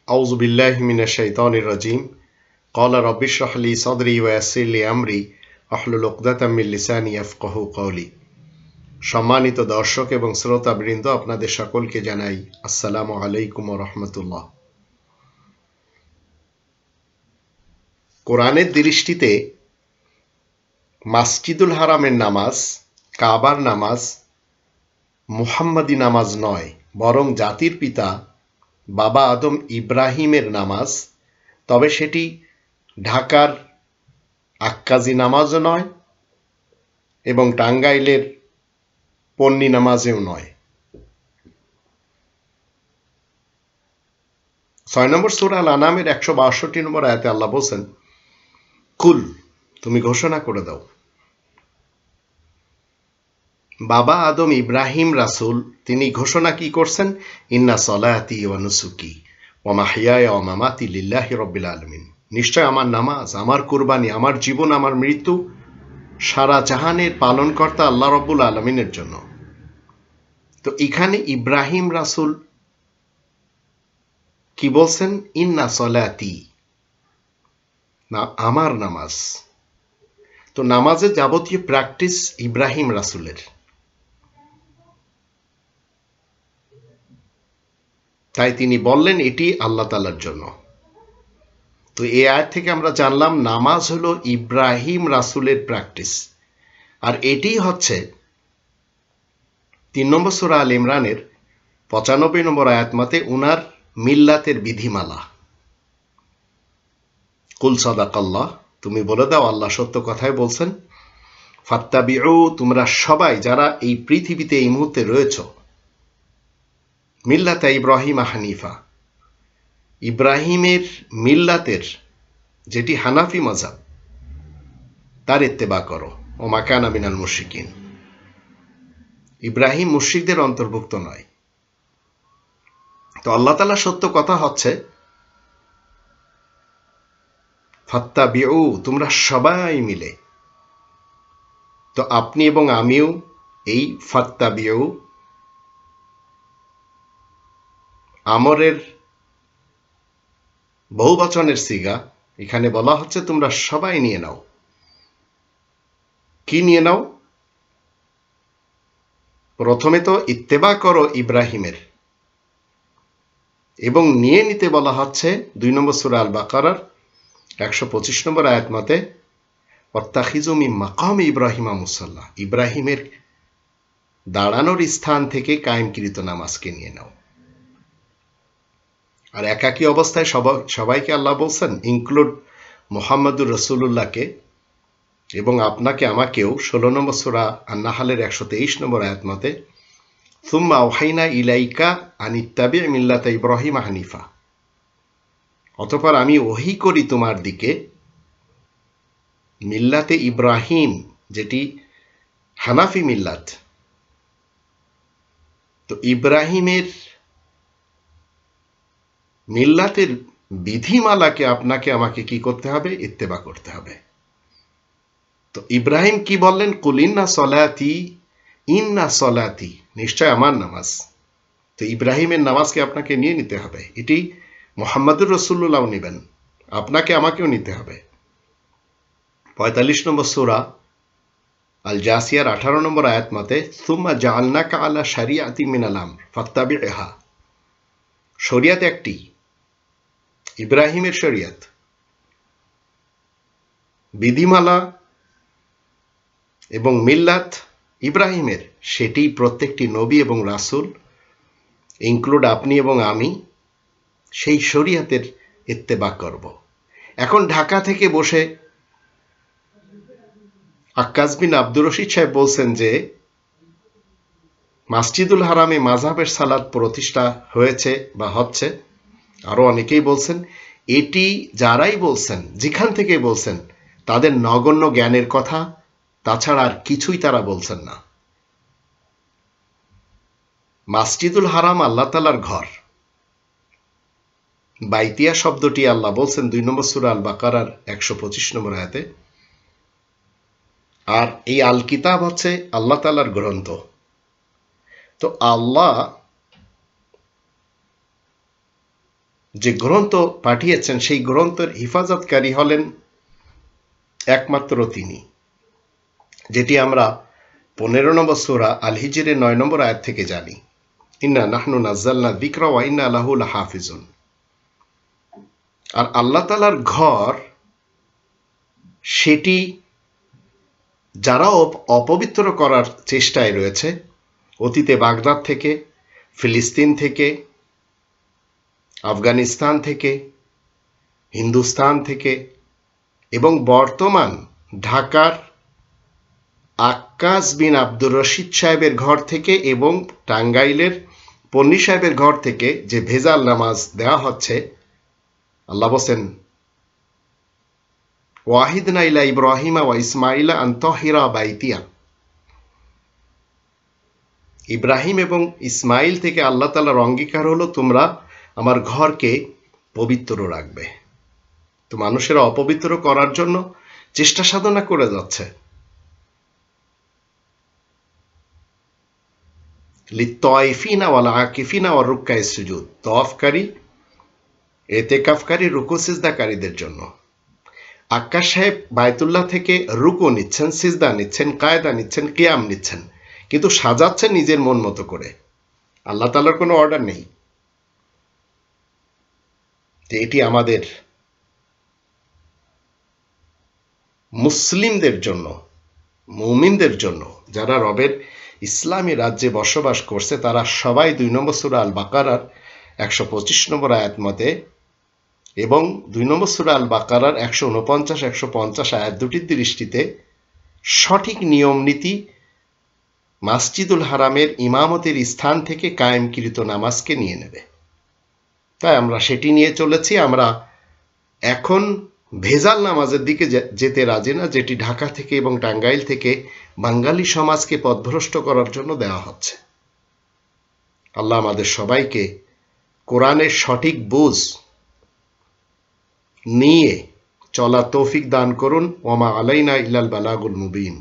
আউযু বিল্লাহি মিনাশ শাইতানির রাজিম। ক্বালা রাব্বি ইশরাহ লি সাদরি ওয়া ইয়াসসির লি আমরি ওয়াহলুল উকদাতাম মিন লিসানি ইয়াফকাহু কওলি। সম্মানিত দর্শক এবং শ্রোতাবৃন্দ, আপনাদের সকলকে জানাই আসসালামু আলাইকুম ওয়া রাহমাতুল্লাহ। কোরআনের দৃষ্টিতে মাসজিদুল হারামের নামাজ কাবার নামাজ মুহাম্মাদি নামাজ নয়, বরং জাতির পিতা বাবা আদম ইব্রাহিমের নামাজ। তবে সেটি ঢাকার আক্কাজি নামাজও নয় এবং টাঙ্গাইলের পন্নী নামাজেও নয়। ৬ নম্বর সূরা আল আনামের ১৬২ নম্বর আয়াতে আল্লাহ বলছেন, কুল, তুমি ঘোষণা করে দাও। বাবা আদম ইব্রাহিম রাসূল তিনি ঘোষণা কি করছেন? ইন্না সলাতি ওয়া নুসুকি ওয়া মাহইয়ায়া ওয়া মামাতি লিল্লাহি রাব্বিল আলামিন। নিশ্চয় আমার নামাজ, আমার কুরবানি, আমার জীবন, আমার মৃত্যু সারা জাহানের পালনকর্তা আল্লাহ রাব্বুল আলামিনের জন্য। তো এখানে ইব্রাহিম রাসূল কি বলছেন? ইন্না সলাতি, না আমার নামাজ। তো নামাজের যাবতীয় প্র্যাকটিস ইব্রাহিম রাসূলের। তাই তিনি বললেন এটি আল্লাহ তাআলার জন্য। তো এই আয়াত থেকে আমরা জানলাম নামাজ হলো ইব্রাহিম রাসূলের প্র্যাকটিস। আর এটি হচ্ছে ৩ নম্বর সূরা আল ইমরানের ৯৫ নম্বর আয়াত মতে উনার মিল্লাতের বিধিমালা। কুল সাদাকাল্লাহ, তুমি বলে দাও আল্লাহ সত্য কথাই বলছেন। ফাত্তাবিউ, তোমরা সবাই যারা এই পৃথিবীতে এই মুহূর্তে রয়েছ, মিল্লাতে ইব্রাহিম হানিফা, ইব্রাহিমের মিল্লাতের যেটি হানাফি মাযহাব, তার ইত্তেবা করো। ও মা কানা মিনাল মুশরিকিন, ইব্রাহিম মুশরিকদের অন্তর্ভুক্ত নয়। তো আল্লাহ তাআলা সত্য কথা হচ্ছে ফাত্তাবিউ, তোমরা সবাই মিলে। তো আপনি এবং আমিও এই ফাত্তাবিউ আমরের বহুবচনের সিগা। এখানে বলা হচ্ছে তোমরা সবাই নিয়ে নাও। কি নিয়ে নাও? প্রথমে তো ইত্তেবা করো ইব্রাহিমের, এবং নিয়ে নিতে বলা হচ্ছে ২ নম্বর সূরা আল বাকারার ১২৫ নম্বর আয়াত মতে ওয়াত্তাখিযু মিন মাকামি ইব্রাহিমা মুসাল্লা, ইব্রাহিমের দাঁড়ানোর স্থান থেকে কায়েমকৃত নামাজকে নিয়ে নাও। আর একাকী অবস্থায় সবাইকে আল্লাহ বলছেন, ইনক্লুড মুহাম্মদুর রাসূলুল্লাহকে এবং আপনাকে আমাকেও। ১৬ নম্বর সূরা আন-নাহলের ১২৩ নম্বর আয়াত মতে সুম্মা আওহাইনা ইলাইকা আনিত্তাবি মিল্লাতা ইব্রাহিম হানিফা, অতঃপর আমি ওহী করি তোমার দিকে মিল্লাতে ইব্রাহিম, যেটি হানাফি মিল্লাত। তো ইব্রাহিমের মিল্লাতের বিধিমালাকে আপনাকে আমাকে কি করতে হবে? ইত্তেবা করতে হবে। তো ইব্রাহিম কি বললেন? কুল ইন্না সলাতি, ইন্না সলাতি, নিশ্চয় আমার নামাজ। তো ইব্রাহিমের নামাজকে আপনাকে নিয়ে নিতে হবে। এটি মুহাম্মদুর রাসূলুল্লাহ নেবেন, আপনাকে আমাকেও নিতে হবে। ৪৫ নম্বর সূরা আল জাসিয়ার ১৮ নম্বর আয়াত মতে সুম্মা জাআলনাকা আলা শারিআতি মিনাল আমর ফাত্তাবি'হা, শরিয়াত একটি, ইব্রাহিমের শরিয়াত, বিধিমালা এবং মিল্লাত ইব্রাহিমের, সেটি প্রত্যেকটি নবী এবং রাসূল, ইনক্লুড আপনি এবং আমি, সেই শরিয়াতের ইত্তেবা করব। এখন ঢাকা থেকে বসে আক্কাস বিন আব্দুর রশিদ সাহেব বলছেন যে মাসজিদুল হারামে মাযহাবের সালাত প্রতিষ্ঠা হয়েছে বা হচ্ছে। আরও অনেকেই বলছেন। এটি যারাই বলছেন, যেখান থেকে বলছেন, তাদের নগণ্য জ্ঞানের কথা, তাছাড়া আর কিছুই তারা বলছেন না। মাসজিদুল হারাম আল্লাহ তাআলার ঘর। বাইতিয়া শব্দটি আল্লাহ বলছেন ২ নম্বর সূরা আল বাকারার ১২৫ নম্বর আয়াতে। আর এই আল কিতাব হচ্ছে আল্লাহ তাআলার গ্রন্থ। তো আল্লাহ যে গ্রন্থ পাঠিয়েছেন সেই গ্রন্থের হিফাজতকারী হলেন একমাত্র তিনি, যেটি আমরা 15 নম্বর সূরা আল হিজরের 9 নম্বর আয়াত থেকে জানি। ইন্না নাহনু নাজ্জালনা যিকরা ওয়া ইন্না লাহু লাহাফিজুন। আর আল্লাহ তাআলার ঘর, সেটি যারা অপবিত্র করার চেষ্টায় রয়েছে, অতীতে বাগদাদ থেকে, ফিলিস্তিন থেকে, আফগানিস্তান থেকে, হিন্দুস্তান থেকে এবং বর্তমান ঢাকার আক্কাস বিন আব্দুর রশিদ সাহেবের ঘর থেকে এবং টাঙ্গাইলের পন্নী সাহেবের ঘর থেকে যে ভেজাল নামাজ দেওয়া হচ্ছে, আল্লাহ বলেন ওয়াহিদনা ইলা ইব্রাহিমা ওয়া ইসমাইলা আন তাহিরা বাইতিয়া। ইব্রাহিম এবং ইসমাইল থেকে আল্লাহ তাআলার অঙ্গীকার হলো তোমরা আমার ঘরকে পবিত্র রাখবে। তো মানুষেরা অপবিত্র করার জন্য চেষ্টা সাধনা করে যাচ্ছে। লিত্তাইফিনা ওয়াল আকিফিনা ওয়ার রুকআই সুজুদ, তওয়াফকারী, এতেকাফকারী, রুকু সিজদাকারীদের জন্য। আক্কাস সাহেব বায়তুল্লাহ থেকে রুকু নিচ্ছেন, সিজদা নিচ্ছেন, কায়দা নিচ্ছেন, কিয়াম নিচ্ছেন, কিন্তু সাজাচ্ছেন নিজের মন মতো করে। আল্লাহ তাআলার কোনো অর্ডার নেই। এটি আমাদের মুসলিমদের জন্য, মুমিনদের জন্য, যারা রবের ইসলামী রাজ্যে বসবাস করছে, তারা সবাই 2 নম্বর সূরা আল বাকারার 125 নম্বর আয়াত মতে এবং 2 নম্বর সূরা আল বাকারার 149, 150 আয়াত দুটির দৃষ্টিতে সঠিক নিয়ম নীতি মাসজিদুল হারামের ইমামতের স্থান থেকে কায়েমকৃত নামাজকে নিয়ে নেবে। তাই আমরা সেটি নিয়ে চলেছি। আমরা এখন ভেজাল নামাজের দিকে যেতে রাজি না, যেটি ঢাকা থেকে এবং টাঙ্গাইল থেকে বাঙালি সমাজকে পথভ্রষ্ট করার জন্য দেওয়া হচ্ছে। আল্লাহ আমাদের সবাইকে কোরআনের সঠিক বুঝ নিয়ে চলা তৌফিক দান করুন। ওমা আলাইনা ইল্লাল বালাগুল মুবিন।